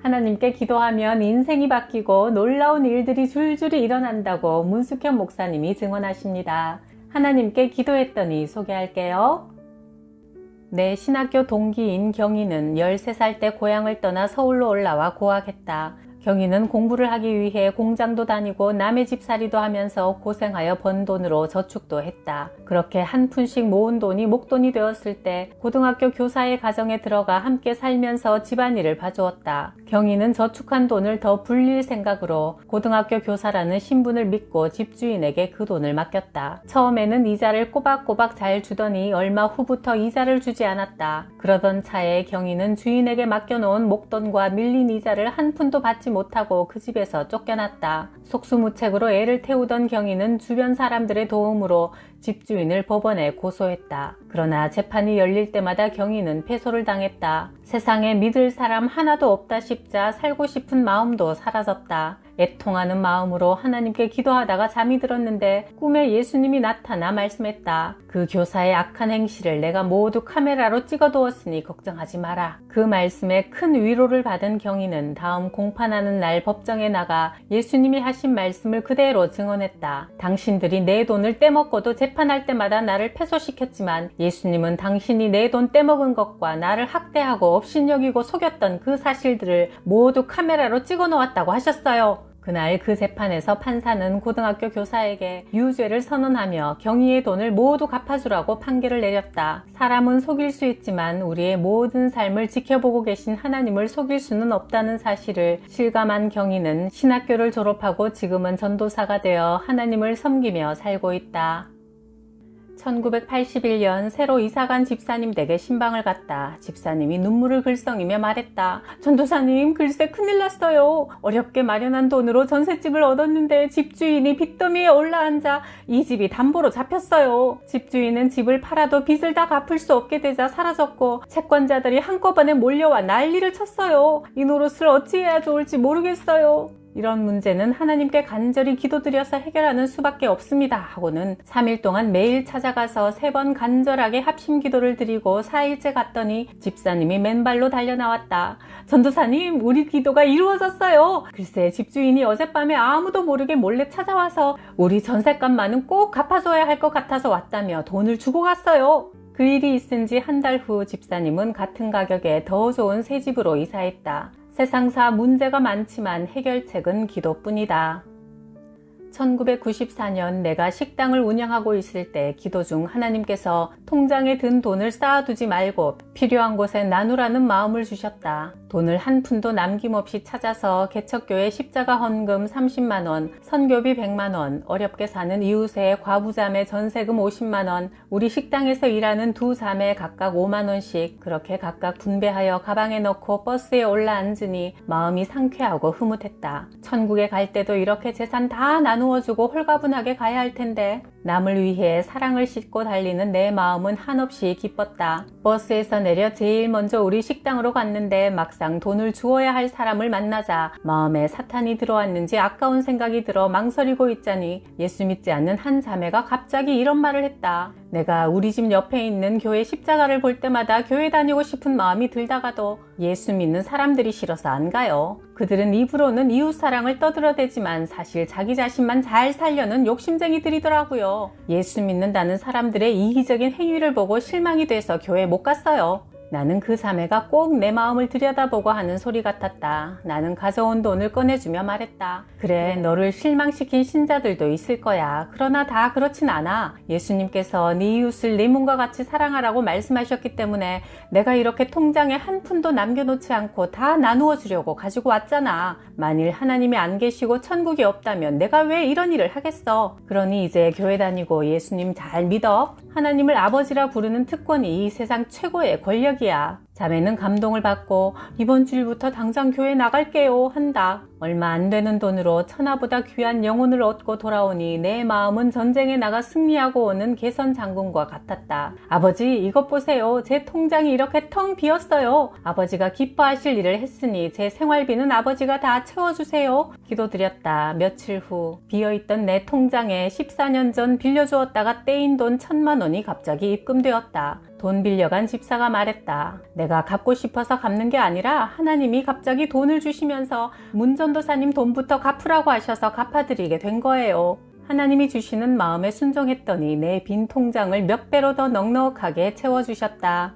하나님께 기도하면 인생이 바뀌고 놀라운 일들이 줄줄이 일어난다고 문숙현 목사님이 증언하십니다. 하나님께 기도했더니 소개할게요. 내 신학교 동기인 경희는 13살 때 고향을 떠나 서울로 올라와 고학했다. 경희는 공부를 하기 위해 공장도 다니고 남의 집살이도 하면서 고생하여 번 돈으로 저축도 했다. 그렇게 한 푼씩 모은 돈이 목돈이 되었을 때 고등학교 교사의 가정에 들어가 함께 살면서 집안일을 봐주었다. 경희는 저축한 돈을 더 불릴 생각으로 고등학교 교사라는 신분을 믿고 집주인에게 그 돈을 맡겼다. 처음에는 이자를 꼬박꼬박 잘 주더니 얼마 후부터 이자를 주지 않았다. 그러던 차에 경희는 주인에게 맡겨놓은 목돈과 밀린 이자를 한 푼도 받지 못하고 그 집에서 쫓겨났다. 속수무책으로 애를 태우던 경희는 주변 사람들의 도움으로 집주인을 법원에 고소했다. 그러나 재판이 열릴 때마다 경희는 패소를 당했다. 세상에 믿을 사람 하나도 없다 싶자 살고 싶은 마음도 사라졌다. 애통하는 마음으로 하나님께 기도하다가 잠이 들었는데 꿈에 예수님이 나타나 말씀했다. 그 교사의 악한 행실을 내가 모두 카메라로 찍어두었으니 걱정하지 마라. 그 말씀에 큰 위로를 받은 경희는 다음 공판하는 날 법정에 나가 예수님이 하신 말씀을 그대로 증언했다. 당신들이 내 돈을 떼먹고도 재판할 때마다 나를 패소시켰지만 예수님은 당신이 내 돈 떼먹은 것과 나를 학대하고 업신여기고 속였던 그 사실들을 모두 카메라로 찍어 놓았다고 하셨어요. 그날 그 재판에서 판사는 고등학교 교사에게 유죄를 선언하며 경희의 돈을 모두 갚아주라고 판결을 내렸다. 사람은 속일 수 있지만 우리의 모든 삶을 지켜보고 계신 하나님을 속일 수는 없다는 사실을 실감한 경희는 신학교를 졸업하고 지금은 전도사가 되어 하나님을 섬기며 살고 있다. 1981년 새로 이사간 집사님 댁에 신방을 갔다. 집사님이 눈물을 글썽이며 말했다. 전도사님, 글쎄 큰일 났어요. 어렵게 마련한 돈으로 전셋집을 얻었는데 집주인이 빚더미에 올라앉아 이 집이 담보로 잡혔어요. 집주인은 집을 팔아도 빚을 다 갚을 수 없게 되자 사라졌고 채권자들이 한꺼번에 몰려와 난리를 쳤어요. 이 노릇을 어찌해야 좋을지 모르겠어요. 이런 문제는 하나님께 간절히 기도드려서 해결하는 수밖에 없습니다 하고는 3일 동안 매일 찾아가서 3번 간절하게 합심 기도를 드리고 4일째 갔더니 집사님이 맨발로 달려나왔다. 전도사님, 우리 기도가 이루어졌어요. 글쎄 집주인이 어젯밤에 아무도 모르게 몰래 찾아와서 우리 전셋값만은 꼭 갚아줘야 할 것 같아서 왔다며 돈을 주고 갔어요. 그 일이 있은 지 한 달 후 집사님은 같은 가격에 더 좋은 새 집으로 이사했다. 세상사 문제가 많지만 해결책은 기도뿐이다. 1994년 내가 식당을 운영하고 있을 때 기도 중 하나님께서 통장에 든 돈을 쌓아두지 말고 필요한 곳에 나누라는 마음을 주셨다. 돈을 한 푼도 남김없이 찾아서 개척교회 십자가 헌금 30만원, 선교비 100만원, 어렵게 사는 이웃의 과부자매 전세금 50만원, 우리 식당에서 일하는 두 자매 각각 5만원씩 그렇게 각각 분배하여 가방에 넣고 버스에 올라앉으니 마음이 상쾌하고 흐뭇했다. 천국에 갈 때도 이렇게 재산 다 나누어주고 홀가분하게 가야 할 텐데 남을 위해 사랑을 싣고 달리는 내 마음은 한없이 기뻤다. 버스에서 내려 제일 먼저 우리 식당으로 갔는데 막상 돈을 주어야 할 사람을 만나자 마음에 사탄이 들어왔는지 아까운 생각이 들어 망설이고 있자니 예수 믿지 않는 한 자매가 갑자기 이런 말을 했다. 내가 우리 집 옆에 있는 교회 십자가를 볼 때마다 교회 다니고 싶은 마음이 들다가도 예수 믿는 사람들이 싫어서 안 가요. 그들은 입으로는 이웃 사랑을 떠들어대지만 사실 자기 자신만 잘 살려는 욕심쟁이들이더라고요. 예수 믿는다는 사람들의 이기적인 행위를 보고 실망이 돼서 교회 못 갔어요. 나는 그 자매가 꼭 내 마음을 들여다보고 하는 소리 같았다. 나는 가져온 돈을 꺼내주며 말했다. 그래, 너를 실망시킨 신자들도 있을 거야. 그러나 다 그렇진 않아. 예수님께서 네 이웃을 네 몸과 같이 사랑하라고 말씀하셨기 때문에 내가 이렇게 통장에 한 푼도 남겨놓지 않고 다 나누어 주려고 가지고 왔잖아. 만일 하나님이 안 계시고 천국이 없다면 내가 왜 이런 일을 하겠어. 그러니 이제 교회 다니고 예수님 잘 믿어. 하나님을 아버지라 부르는 특권이 이 세상 최고의 권력이야. 자매는 감동을 받고 이번 주일부터 당장 교회 나갈게요 한다. 얼마 안 되는 돈으로 천하보다 귀한 영혼을 얻고 돌아오니 내 마음은 전쟁에 나가 승리하고 오는 개선 장군과 같았다. 아버지, 이것 보세요. 제 통장이 이렇게 텅 비었어요. 아버지가 기뻐하실 일을 했으니 제 생활비는 아버지가 다 채워주세요. 기도드렸다. 며칠 후 비어있던 내 통장에 14년 전 빌려주었다가 떼인 돈 1,000만 원이 갑자기 입금되었다. 돈 빌려간 집사가 말했다. 내가 갚고 싶어서 갚는 게 아니라 하나님이 갑자기 돈을 주시면서 문전도사님 돈부터 갚으라고 하셔서 갚아드리게 된 거예요. 하나님이 주시는 마음에 순종했더니 내 빈 통장을 몇 배로 더 넉넉하게 채워주셨다.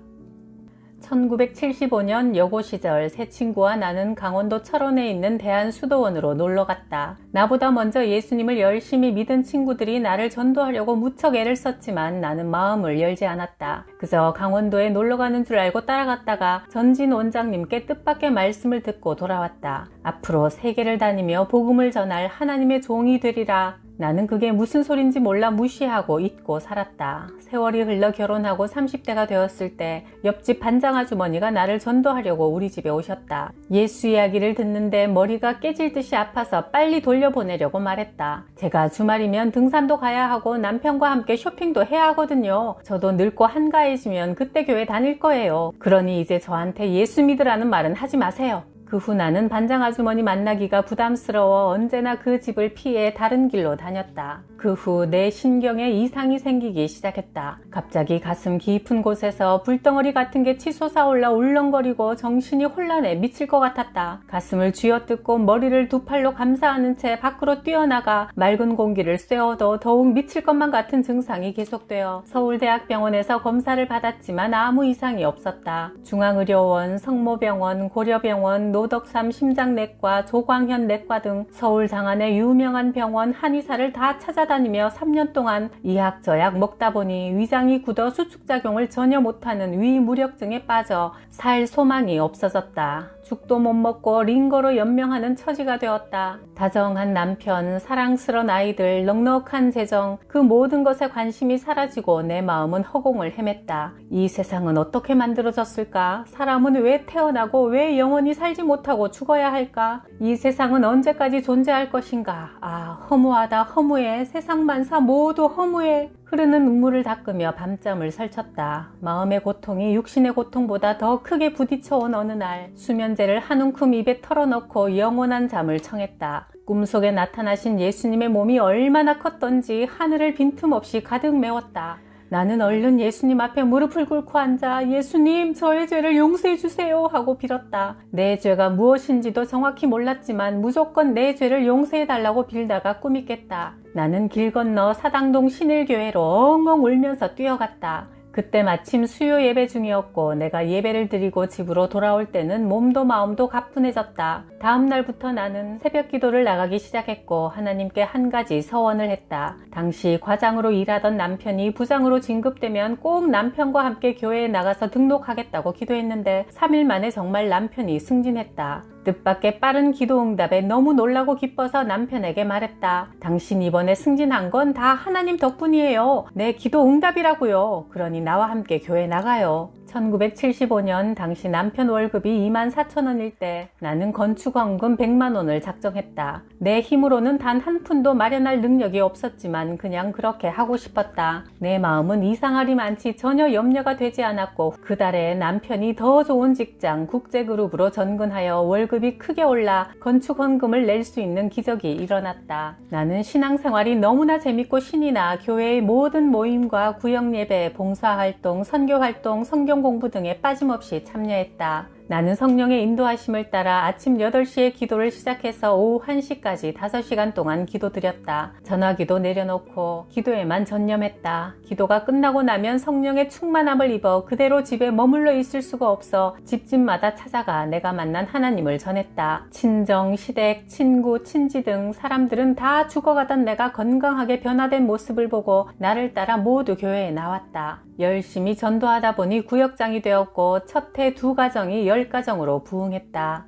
1975년 여고 시절 새 친구와 나는 강원도 철원에 있는 대한수도원으로 놀러갔다. 나보다 먼저 예수님을 열심히 믿은 친구들이 나를 전도하려고 무척 애를 썼지만 나는 마음을 열지 않았다. 그저 강원도에 놀러가는 줄 알고 따라갔다가 전진 원장님께 뜻밖의 말씀을 듣고 돌아왔다. 앞으로 세계를 다니며 복음을 전할 하나님의 종이 되리라. 나는 그게 무슨 소린지 몰라 무시하고 잊고 살았다. 세월이 흘러 결혼하고 30대가 되었을 때 옆집 반장 아주머니가 나를 전도하려고 우리 집에 오셨다. 예수 이야기를 듣는데 머리가 깨질 듯이 아파서 빨리 돌려보내려고 말했다. 제가 주말이면 등산도 가야 하고 남편과 함께 쇼핑도 해야 하거든요. 저도 늙고 한가해지면 그때 교회 다닐 거예요. 그러니 이제 저한테 예수 믿으라는 말은 하지 마세요. 그 후 나는 반장 아주머니 만나기가 부담스러워 언제나 그 집을 피해 다른 길로 다녔다. 그 후 내 신경에 이상이 생기기 시작했다. 갑자기 가슴 깊은 곳에서 불덩어리 같은 게 치솟아올라 울렁거리고 정신이 혼란해 미칠 것 같았다. 가슴을 쥐어뜯고 머리를 두 팔로 감싸안은 채 밖으로 뛰어나가 맑은 공기를 쐬어도 더욱 미칠 것만 같은 증상이 계속되어 서울대학병원에서 검사를 받았지만 아무 이상이 없었다. 중앙의료원, 성모병원, 고려병원, 노덕삼 심장내과, 조광현 내과 등 서울 장안의 유명한 병원, 한의사를 다 찾아다니며 3년 동안 이약저약 먹다 보니 위장이 굳어 수축작용을 전혀 못하는 위무력증에 빠져 살 소망이 없어졌다. 죽도 못 먹고 링거로 연명하는 처지가 되었다. 다정한 남편, 사랑스러운 아이들, 넉넉한 재정, 그 모든 것에 관심이 사라지고 내 마음은 허공을 헤맸다. 이 세상은 어떻게 만들어졌을까? 사람은 왜 태어나고 왜 영원히 살지 못하고 죽어야 할까? 이 세상은 언제까지 존재할 것인가? 아, 허무하다, 허무해. 세상 만사 모두 허무해. 흐르는 눈물을 닦으며 밤잠을 설쳤다. 마음의 고통이 육신의 고통보다 더 크게 부딪혀온 어느 날 수면제를 한 움큼 입에 털어넣고 영원한 잠을 청했다. 꿈속에 나타나신 예수님의 몸이 얼마나 컸던지 하늘을 빈틈없이 가득 메웠다. 나는 얼른 예수님 앞에 무릎을 꿇고 앉아 예수님 저의 죄를 용서해 주세요 하고 빌었다. 내 죄가 무엇인지도 정확히 몰랐지만 무조건 내 죄를 용서해 달라고 빌다가 꿈이 깼다. 나는 길 건너 사당동 신일교회로 엉엉 울면서 뛰어갔다. 그때 마침 수요 예배 중이었고 내가 예배를 드리고 집으로 돌아올 때는 몸도 마음도 가뿐해졌다. 다음 날부터 나는 새벽 기도를 나가기 시작했고 하나님께 한 가지 서원을 했다. 당시 과장으로 일하던 남편이 부장으로 진급되면 꼭 남편과 함께 교회에 나가서 등록하겠다고 기도했는데 3일 만에 정말 남편이 승진했다. 뜻밖의 빠른 기도 응답에 너무 놀라고 기뻐서 남편에게 말했다. 당신 이번에 승진한 건 다 하나님 덕분이에요. 내 기도 응답이라고요. 그러니 나와 함께 교회 나가요. 1975년 당시 남편 월급이 24,000원일 때 나는 건축원금 100만 원을 작정했다. 내 힘으로는 단 한 푼도 마련할 능력이 없었지만 그냥 그렇게 하고 싶었다. 내 마음은 이상하리만치 전혀 염려가 되지 않았고 그 달에 남편이 더 좋은 직장 국제그룹으로 전근하여 월급이 크게 올라 건축원금을 낼 수 있는 기적이 일어났다. 나는 신앙생활이 너무나 재밌고 신이 나 교회의 모든 모임과 구역예배, 봉사활동, 선교활동, 성경 공부 등에 빠짐없이 참여했다. 나는 성령의 인도하심을 따라 아침 8시에 기도를 시작해서 오후 1시까지 5시간 동안 기도드렸다. 전화기도 내려놓고 기도에만 전념했다. 기도가 끝나고 나면 성령의 충만함을 입어 그대로 집에 머물러 있을 수가 없어 집집마다 찾아가 내가 만난 하나님을 전했다. 친정, 시댁, 친구, 친지 등 사람들은 다 죽어가던 내가 건강하게 변화된 모습을 보고 나를 따라 모두 교회에 나왔다. 열심히 전도하다 보니 구역장이 되었고 첫 해 2가정이 10가정으로 부흥했다.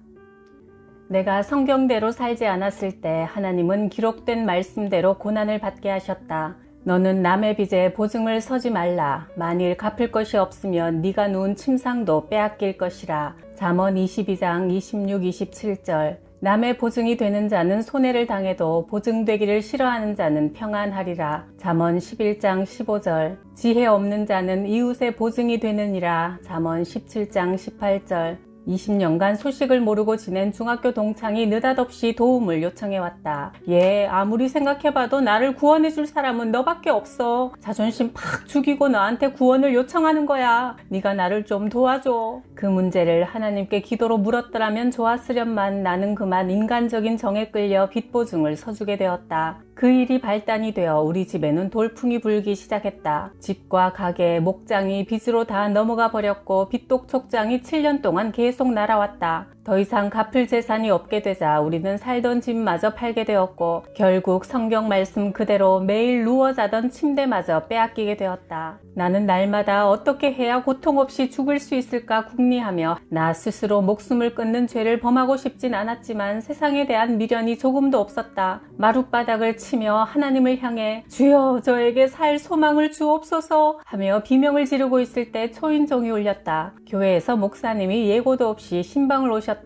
내가 성경대로 살지 않았을 때 하나님은 기록된 말씀대로 고난을 받게 하셨다. 너는 남의 빚에 보증을 서지 말라. 만일 갚을 것이 없으면 네가 누운 침상도 빼앗길 것이라. 잠언 22장 26, 27절. 남의 보증이 되는 자는 손해를 당해도 보증되기를 싫어하는 자는 평안하리라. 잠언 11장 15절. 지혜 없는 자는 이웃의 보증이 되느니라. 잠언 17장 18절. 20년간 소식을 모르고 지낸 중학교 동창이 느닷없이 도움을 요청해왔다. 얘 아무리 생각해봐도 나를 구원해줄 사람은 너밖에 없어. 자존심 팍 죽이고 너한테 구원을 요청하는 거야. 네가 나를 좀 도와줘. 그 문제를 하나님께 기도로 물었더라면 좋았으련만 나는 그만 인간적인 정에 끌려 빚보증을 서주게 되었다. 그 일이 발단이 되어 우리 집에는 돌풍이 불기 시작했다. 집과 가게, 목장이 빚으로 다 넘어가 버렸고 빚독촉장이 7년 동안 계속 날아왔다. 더 이상 갚을 재산이 없게 되자 우리는 살던 집마저 팔게 되었고 결국 성경 말씀 그대로 매일 누워 자던 침대마저 빼앗기게 되었다. 나는 날마다 어떻게 해야 고통 없이 죽을 수 있을까 궁리하며 나 스스로 목숨을 끊는 죄를 범하고 싶진 않았지만 세상에 대한 미련이 조금도 없었다. 마룻바닥을 치며 하나님을 향해 주여 저에게 살 소망을 주옵소서 하며 비명을 지르고 있을 때 초인종이 울렸다. 교회에서 목사님이 예고도 없이 신방을 오셨다.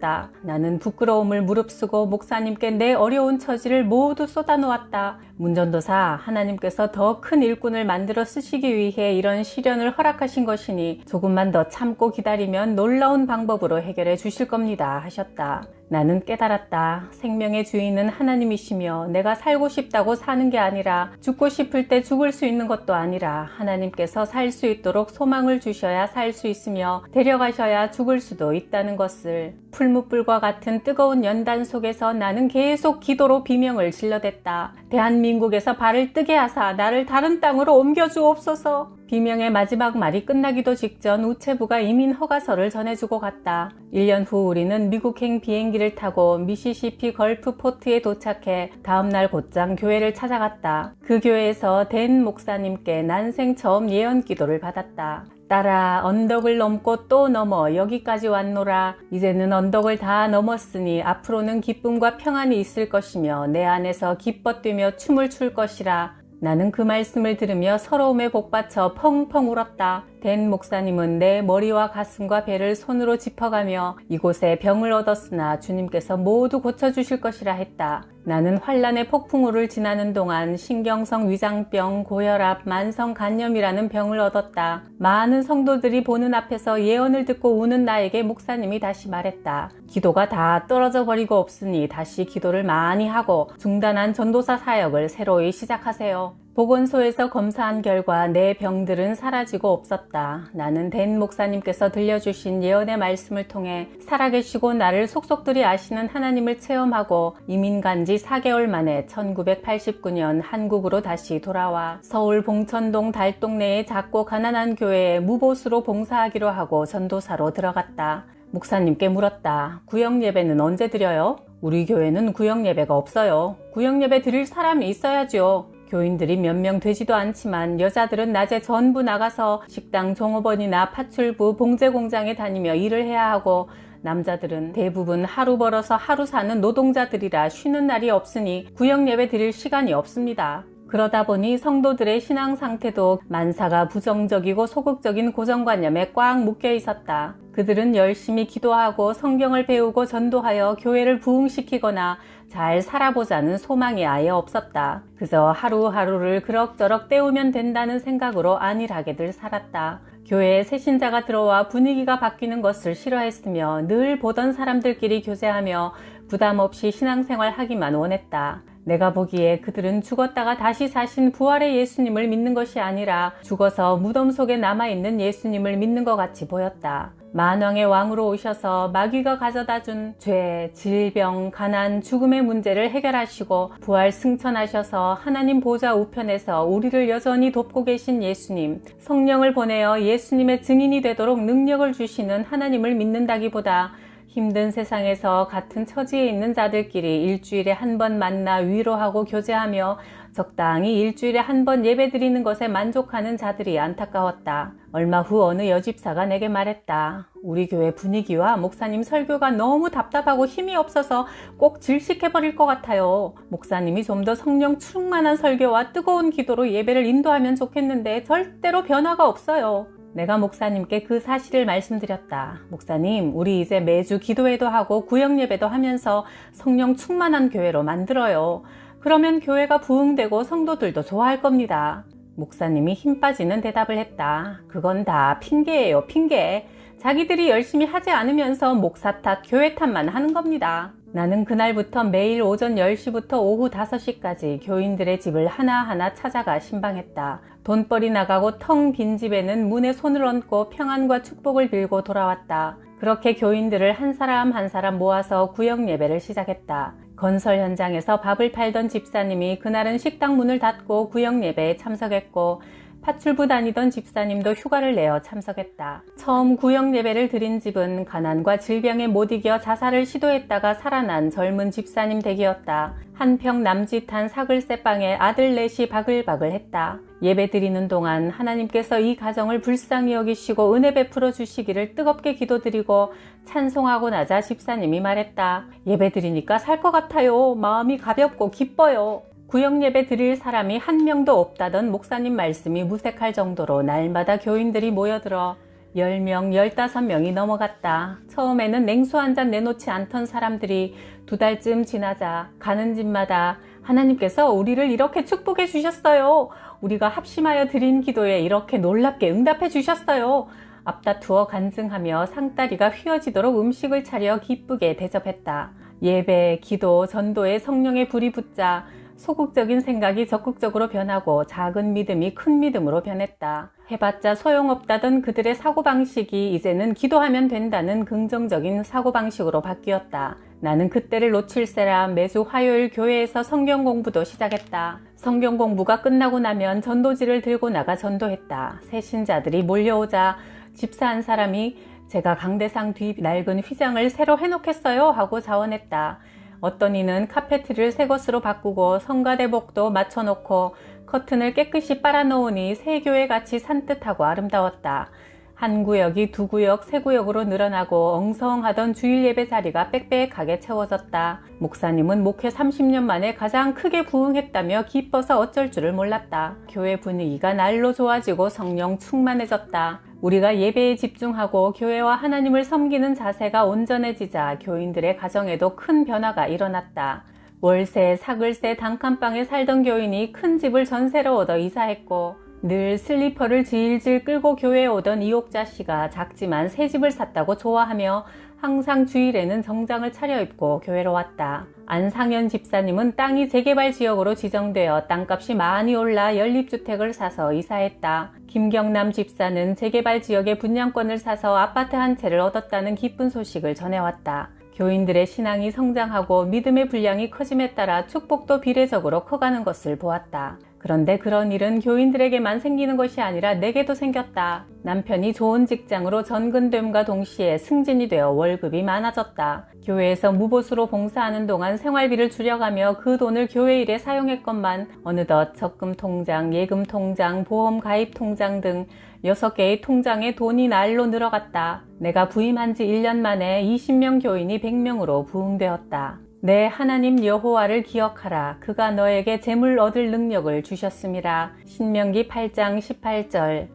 나는 부끄러움을 무릅쓰고 목사님께 내 어려운 처지를 모두 쏟아놓았다. 문전도사 하나님께서 더 큰 일꾼을 만들어 쓰시기 위해 이런 시련을 허락하신 것이니 조금만 더 참고 기다리면 놀라운 방법으로 해결해 주실 겁니다 하셨다. 나는 깨달았다. 생명의 주인은 하나님이시며 내가 살고 싶다고 사는 게 아니라 죽고 싶을 때 죽을 수 있는 것도 아니라 하나님께서 살 수 있도록 소망을 주셔야 살 수 있으며 데려가셔야 죽을 수도 있다는 것을. 풀무불과 같은 뜨거운 연단 속에서 나는 계속 기도로 비명을 질러댔다. 대한민국에서 발을 뜨게 하사 나를 다른 땅으로 옮겨주옵소서. 비명의 마지막 말이 끝나기도 직전 우체부가 이민 허가서를 전해주고 갔다. 1년 후 우리는 미국행 비행기를 타고 미시시피 걸프 포트에 도착해 다음날 곧장 교회를 찾아갔다. 그 교회에서 댄 목사님께 난생 처음 예언 기도를 받았다. 딸아 언덕을 넘고 또 넘어 여기까지 왔노라. 이제는 언덕을 다 넘었으니 앞으로는 기쁨과 평안이 있을 것이며 내 안에서 기뻐 뛰며 춤을 출 것이라. 나는 그 말씀을 들으며 서러움에 복받쳐 펑펑 울었다. 댄 목사님은 내 머리와 가슴과 배를 손으로 짚어가며 이곳에 병을 얻었으나 주님께서 모두 고쳐주실 것이라 했다. 나는 환란의 폭풍우를 지나는 동안 신경성 위장병, 고혈압, 만성간염이라는 병을 얻었다. 많은 성도들이 보는 앞에서 예언을 듣고 우는 나에게 목사님이 다시 말했다. 기도가 다 떨어져 버리고 없으니 다시 기도를 많이 하고 중단한 전도사 사역을 새로이 시작하세요. 보건소에서 검사한 결과 내 병들은 사라지고 없었다. 나는 댄 목사님께서 들려주신 예언의 말씀을 통해 살아계시고 나를 속속들이 아시는 하나님을 체험하고 이민 간 지 4개월 만에 1989년 한국으로 다시 돌아와 서울 봉천동 달동네의 작고 가난한 교회에 무보수로 봉사하기로 하고 전도사로 들어갔다. 목사님께 물었다. 구역예배는 언제 드려요? 우리 교회는 구역예배가 없어요. 구역예배 드릴 사람이 있어야죠. 교인들이 몇 명 되지도 않지만 여자들은 낮에 전부 나가서 식당 종업원이나 파출부, 봉제 공장에 다니며 일을 해야 하고 남자들은 대부분 하루 벌어서 하루 사는 노동자들이라 쉬는 날이 없으니 구역 예배 드릴 시간이 없습니다. 그러다 보니 성도들의 신앙 상태도 만사가 부정적이고 소극적인 고정관념에 꽉 묶여 있었다. 그들은 열심히 기도하고 성경을 배우고 전도하여 교회를 부흥시키거나 잘 살아보자는 소망이 아예 없었다. 그저 하루하루를 그럭저럭 때우면 된다는 생각으로 안일하게들 살았다. 교회에 새 신자가 들어와 분위기가 바뀌는 것을 싫어했으며 늘 보던 사람들끼리 교제하며 부담 없이 신앙생활 하기만 원했다. 내가 보기에 그들은 죽었다가 다시 사신 부활의 예수님을 믿는 것이 아니라 죽어서 무덤 속에 남아있는 예수님을 믿는 것 같이 보였다. 만왕의 왕으로 오셔서 마귀가 가져다준 죄, 질병, 가난, 죽음의 문제를 해결하시고 부활 승천하셔서 하나님 보좌 우편에서 우리를 여전히 돕고 계신 예수님, 성령을 보내어 예수님의 증인이 되도록 능력을 주시는 하나님을 믿는다기보다 힘든 세상에서 같은 처지에 있는 자들끼리 일주일에 한 번 만나 위로하고 교제하며 적당히 일주일에 한 번 예배드리는 것에 만족하는 자들이 안타까웠다. 얼마 후 어느 여집사가 내게 말했다. 우리 교회 분위기와 목사님 설교가 너무 답답하고 힘이 없어서 꼭 질식해버릴 것 같아요. 목사님이 좀 더 성령 충만한 설교와 뜨거운 기도로 예배를 인도하면 좋겠는데 절대로 변화가 없어요. 내가 목사님께 그 사실을 말씀드렸다. 목사님, 우리 이제 매주 기도회도 하고 구역 예배도 하면서 성령 충만한 교회로 만들어요. 그러면 교회가 부흥되고 성도들도 좋아할 겁니다. 목사님이 힘 빠지는 대답을 했다. 그건 다 핑계예요, 핑계. 자기들이 열심히 하지 않으면서 목사 탓, 교회 탓만 하는 겁니다. 나는 그날부터 매일 오전 10시부터 오후 5시까지 교인들의 집을 하나하나 찾아가 신방했다. 돈벌이 나가고 텅 빈 집에는 문에 손을 얹고 평안과 축복을 빌고 돌아왔다. 그렇게 교인들을 한 사람 한 사람 모아서 구역 예배를 시작했다. 건설 현장에서 밥을 팔던 집사님이 그날은 식당 문을 닫고 구역 예배에 참석했고, 파출부 다니던 집사님도 휴가를 내어 참석했다. 처음 구역 예배를 드린 집은 가난과 질병에 못 이겨 자살을 시도했다가 살아난 젊은 집사님 댁이었다. 한 평 남짓한 사글세 방에 아들 넷이 바글바글했다. 예배 드리는 동안 하나님께서 이 가정을 불쌍히 여기시고 은혜 베풀어 주시기를 뜨겁게 기도드리고 찬송하고 나자 집사님이 말했다. 예배 드리니까 살 것 같아요. 마음이 가볍고 기뻐요. 구역 예배 드릴 사람이 한 명도 없다던 목사님 말씀이 무색할 정도로 날마다 교인들이 모여들어 10명, 15명이 넘어갔다. 처음에는 냉수 한 잔 내놓지 않던 사람들이 2달쯤 지나자 가는 집마다 하나님께서 우리를 이렇게 축복해 주셨어요. 우리가 합심하여 드린 기도에 이렇게 놀랍게 응답해 주셨어요. 앞다투어 간증하며 상다리가 휘어지도록 음식을 차려 기쁘게 대접했다. 예배, 기도, 전도에 성령의 불이 붙자 소극적인 생각이 적극적으로 변하고 작은 믿음이 큰 믿음으로 변했다. 해봤자 소용없다던 그들의 사고방식이 이제는 기도하면 된다는 긍정적인 사고방식으로 바뀌었다. 나는 그때를 놓칠세라 매주 화요일 교회에서 성경 공부도 시작했다. 성경 공부가 끝나고 나면 전도지를 들고 나가 전도했다. 새신자들이 몰려오자 집사 한 사람이 제가 강대상 뒤 낡은 휘장을 새로 해놓겠어요 하고 자원했다. 어떤 이는 카페트를 새 것으로 바꾸고 성가대복도 맞춰놓고 커튼을 깨끗이 빨아놓으니 새 교회같이 산뜻하고 아름다웠다. 한 구역이 2구역, 3구역으로 늘어나고 엉성하던 주일 예배 자리가 빽빽하게 채워졌다. 목사님은 목회 30년 만에 가장 크게 부흥했다며 기뻐서 어쩔 줄을 몰랐다. 교회 분위기가 날로 좋아지고 성령 충만해졌다. 우리가 예배에 집중하고 교회와 하나님을 섬기는 자세가 온전해지자 교인들의 가정에도 큰 변화가 일어났다. 월세, 사글세, 단칸방에 살던 교인이 큰 집을 전세로 얻어 이사했고, 늘 슬리퍼를 질질 끌고 교회에 오던 이옥자 씨가 작지만 새 집을 샀다고 좋아하며 항상 주일에는 정장을 차려입고 교회로 왔다. 안상현 집사님은 땅이 재개발 지역으로 지정되어 땅값이 많이 올라 연립주택을 사서 이사했다. 김경남 집사는 재개발 지역의 분양권을 사서 아파트 한 채를 얻었다는 기쁜 소식을 전해왔다. 교인들의 신앙이 성장하고 믿음의 분량이 커짐에 따라 축복도 비례적으로 커가는 것을 보았다. 그런데 그런 일은 교인들에게만 생기는 것이 아니라 내게도 생겼다. 남편이 좋은 직장으로 전근됨과 동시에 승진이 되어 월급이 많아졌다. 교회에서 무보수로 봉사하는 동안 생활비를 줄여가며 그 돈을 교회 일에 사용했건만 어느덧 적금 통장, 예금 통장, 보험 가입 통장 등 6개의 통장에 돈이 날로 늘어갔다. 내가 부임한 지 1년 만에 20명 교인이 100명으로 부흥되었다. 내 하나님 여호와를 기억하라. 그가 너에게 재물 얻을 능력을 주셨음이라. 신명기 8장 18절.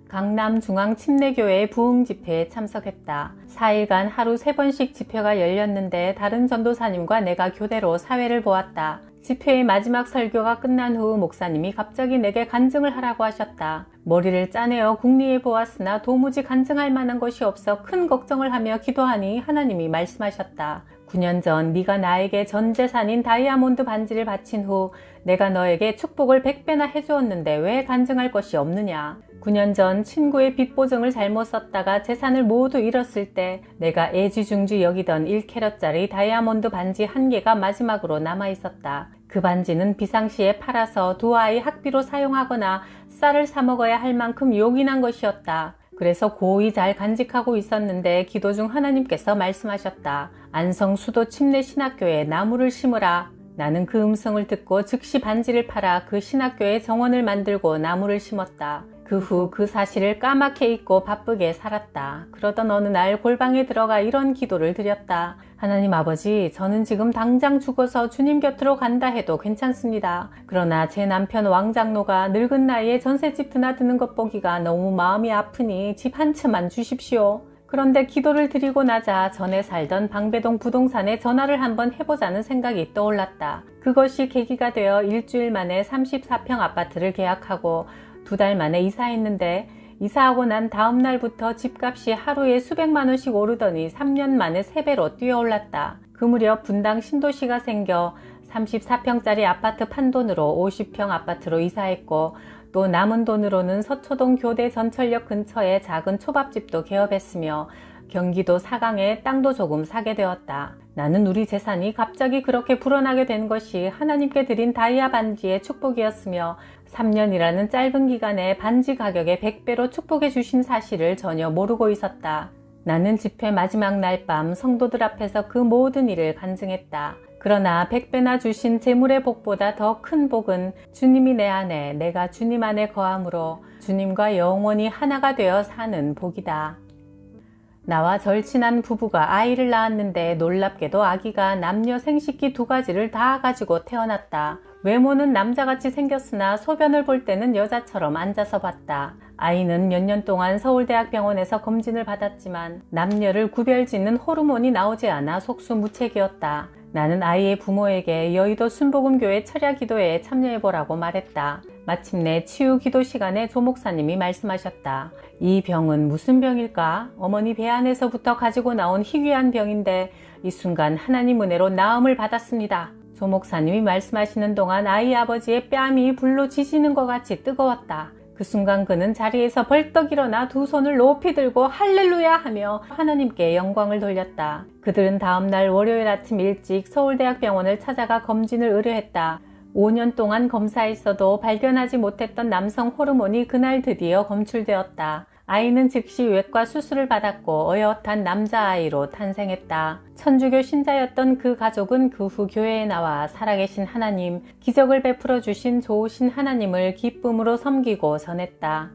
강남중앙침례교회 부흥집회에 참석했다. 4일간 하루 3번씩 집회가 열렸는데 다른 전도사님과 내가 교대로 사회를 보았다. 집회의 마지막 설교가 끝난 후 목사님이 갑자기 내게 간증을 하라고 하셨다. 머리를 짜내어 궁리해 보았으나 도무지 간증할 만한 것이 없어 큰 걱정을 하며 기도하니 하나님이 말씀하셨다. 9년 전 네가 나에게 전 재산인 다이아몬드 반지를 바친 후 내가 너에게 축복을 100배나 해주었는데 왜 간증할 것이 없느냐. 9년 전 친구의 빚 보증을 잘못 썼다가 재산을 모두 잃었을 때 내가 애지중지 여기던 1캐럿짜리 다이아몬드 반지 1개가 마지막으로 남아있었다. 그 반지는 비상시에 팔아서 두 아이 학비로 사용하거나 쌀을 사 먹어야 할 만큼 요긴한 것이었다. 그래서 고이 잘 간직하고 있었는데 기도 중 하나님께서 말씀하셨다. 안성 수도 침례 신학교에 나무를 심으라. 나는 그 음성을 듣고 즉시 반지를 팔아 그 신학교에 정원을 만들고 나무를 심었다. 그 후 그 사실을 까맣게 잊고 바쁘게 살았다. 그러던 어느 날 골방에 들어가 이런 기도를 드렸다. 하나님 아버지, 저는 지금 당장 죽어서 주님 곁으로 간다 해도 괜찮습니다. 그러나 제 남편 왕장로가 늙은 나이에 전셋집 드나드는 것 보기가 너무 마음이 아프니 집 한 채만 주십시오. 그런데 기도를 드리고 나자 전에 살던 방배동 부동산에 전화를 한번 해보자는 생각이 떠올랐다. 그것이 계기가 되어 일주일 만에 34평 아파트를 계약하고 2달 만에 이사했는데 이사하고 난 다음 날부터 집값이 하루에 수백만 원씩 오르더니 3년 만에 3배로 뛰어올랐다. 그 무렵 분당 신도시가 생겨 34평짜리 아파트 판돈으로 50평 아파트로 이사했고, 또 남은 돈으로는 서초동 교대 전철역 근처에 작은 초밥집도 개업했으며 경기도 사강에 땅도 조금 사게 되었다. 나는 우리 재산이 갑자기 그렇게 불어나게 된 것이 하나님께 드린 다이아 반지의 축복이었으며 3년이라는 짧은 기간에 반지 가격에 100배로 축복해 주신 사실을 전혀 모르고 있었다. 나는 집회 마지막 날 밤 성도들 앞에서 그 모든 일을 간증했다. 그러나 100배나 주신 재물의 복보다 더 큰 복은 주님이 내 안에, 내가 주님 안에 거함으로 주님과 영원히 하나가 되어 사는 복이다. 나와 절친한 부부가 아이를 낳았는데 놀랍게도 아기가 남녀 생식기 2가지를 다 가지고 태어났다. 외모는 남자같이 생겼으나 소변을 볼 때는 여자처럼 앉아서 봤다. 아이는 몇 년 동안 서울대학병원에서 검진을 받았지만 남녀를 구별짓는 호르몬이 나오지 않아 속수무책이었다. 나는 아이의 부모에게 여의도 순복음교회 철야기도회에 참여해보라고 말했다. 마침내 치유기도 시간에 조 목사님이 말씀하셨다. 이 병은 무슨 병일까? 어머니 배 안에서부터 가지고 나온 희귀한 병인데 이 순간 하나님 은혜로 나음을 받았습니다. 조 목사님이 말씀하시는 동안 아이 아버지의 뺨이 불로 지지는 것 같이 뜨거웠다. 그 순간 그는 자리에서 벌떡 일어나 2 손을 높이 들고 할렐루야 하며 하나님께 영광을 돌렸다. 그들은 다음날 월요일 아침 일찍 서울대학병원을 찾아가 검진을 의뢰했다. 5년 동안 검사했어도 발견하지 못했던 남성 호르몬이 그날 드디어 검출되었다. 아이는 즉시 외과 수술을 받았고 어엿한 남자아이로 탄생했다. 천주교 신자였던 그 가족은 그 후 교회에 나와 살아계신 하나님, 기적을 베풀어 주신 좋으신 하나님을 기쁨으로 섬기고 전했다.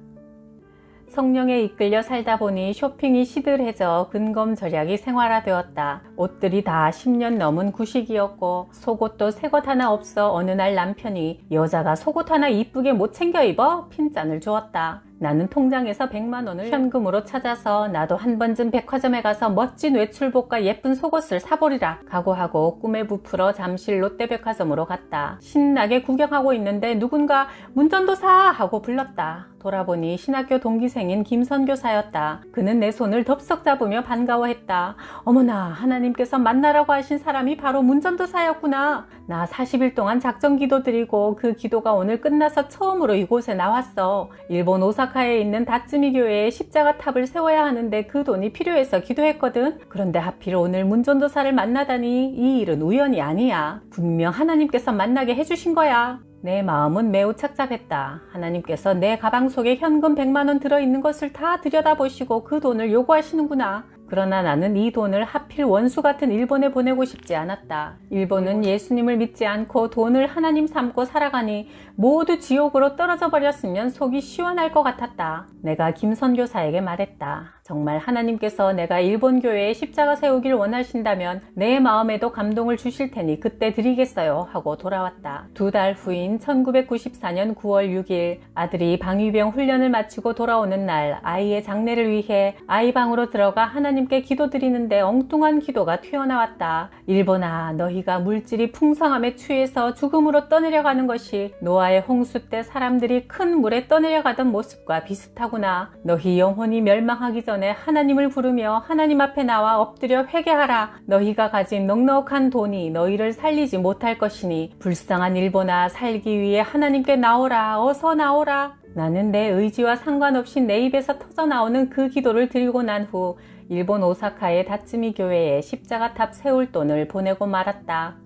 성령에 이끌려 살다 보니 쇼핑이 시들해져 근검절약이 생활화되었다. 옷들이 다 10년 넘은 구식이었고 속옷도 새것 하나 없어 어느 날 남편이 여자가 속옷 하나 이쁘게 못 챙겨 입어? 핀잔을 주었다. 나는 통장에서 100만 원을 현금으로 찾아서 나도 한 번쯤 백화점에 가서 멋진 외출복과 예쁜 속옷을 사보리라 각오하고 꿈에 부풀어 잠실 롯데백화점으로 갔다. 신나게 구경하고 있는데 누군가 문전도사 하고 불렀다. 돌아보니 신학교 동기생인 김선교사였다. 그는 내 손을 덥석 잡으며 반가워했다. 어머나, 하나님께서 만나라고 하신 사람이 바로 문전도사였구나. 나 40일 동안 작정기도 드리고 그 기도가 오늘 끝나서 처음으로 이곳에 나왔어. 일본 오사카에 있는 다츠미 교회에 십자가 탑을 세워야 하는데 그 돈이 필요해서 기도했거든. 그런데 하필 오늘 문전도사를 만나다니 이 일은 우연이 아니야. 분명 하나님께서 만나게 해주신 거야. 내 마음은 매우 착잡했다. 하나님께서 내 가방 속에 현금 100만 원 들어있는 것을 다 들여다보시고 그 돈을 요구하시는구나. 그러나 나는 이 돈을 하필 원수 같은 일본에 보내고 싶지 않았다. 일본은 예수님을 믿지 않고 돈을 하나님 삼고 살아가니 모두 지옥으로 떨어져 버렸으면 속이 시원할 것 같았다. 내가 김선교사에게 말했다. 정말 하나님께서 내가 일본 교회에 십자가 세우길 원하신다면 내 마음에도 감동을 주실 테니 그때 드리겠어요 하고 돌아왔다. 2달 후인 1994년 9월 6일 아들이 방위병 훈련을 마치고 돌아오는 날 아이의 장례를 위해 아이 방으로 들어가 하나님께 기도드리는데 엉뚱한 기도가 튀어나왔다. 일본아, 너희가 물질이 풍성함에 취해서 죽음으로 떠내려가는 것이 노아의 홍수 때 사람들이 큰 물에 떠내려가던 모습과 비슷하구나. 너희 영혼이 멸망하기 전에 하나님을 부르며 하나님 앞에 나와 엎드려 회개하라. 너희가 가진 넉넉한 돈이 너희를 살리지 못할 것이니 불쌍한 일본아, 살기 위해 하나님께 나오라. 어서 나오라. 나는 내 의지와 상관없이 내 입에서 터져나오는 그 기도를 드리고 난 후 일본 오사카의 다츠미 교회에 십자가 탑 세울 돈을 보내고 말았다.